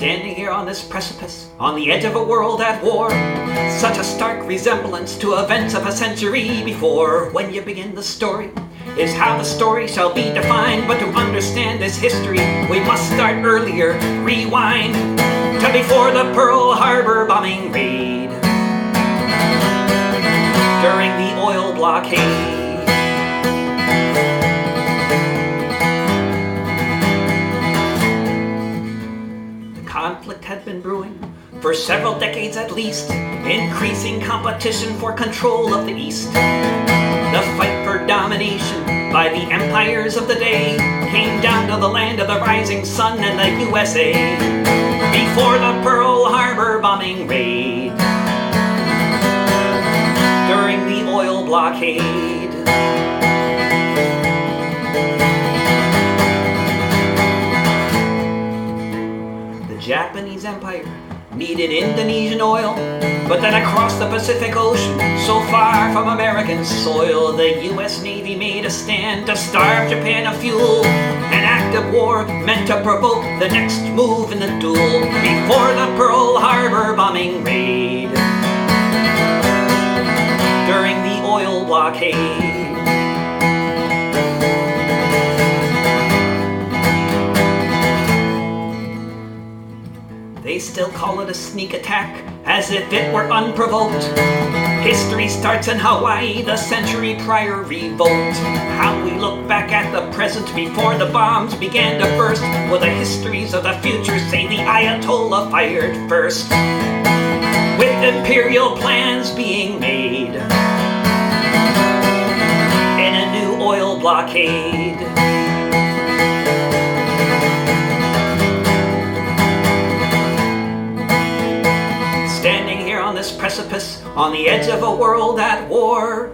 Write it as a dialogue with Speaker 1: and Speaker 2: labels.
Speaker 1: Standing here on this precipice, on the edge of a world at war, such a stark resemblance to events of a century before. When you begin the story, is how the story shall be defined. But to understand this history, we must start earlier, rewind to before the Pearl Harbor bombing raid. During the oil blockade, conflict had been brewing for several decades at least, increasing competition for control of the East. The fight for domination by the empires of the day came down to the land of the rising sun and the USA. Before the Pearl Harbor bombing raid, during the oil blockade, Japanese Empire needed Indonesian oil, but then across the Pacific Ocean, so far from American soil, the US Navy made a stand to starve Japan of fuel. An act of war meant to provoke the next move in the duel before the Pearl Harbor bombing raid. During the oil blockade, they still call it a sneak attack, as if it were unprovoked. History starts in Hawaii, the century prior revolt. How we look back at the present before the bombs began to burst, will the histories of the future say the Ayatollah fired first. With imperial plans being made in a new oil blockade. Standing here on this precipice, on the edge of a world at war,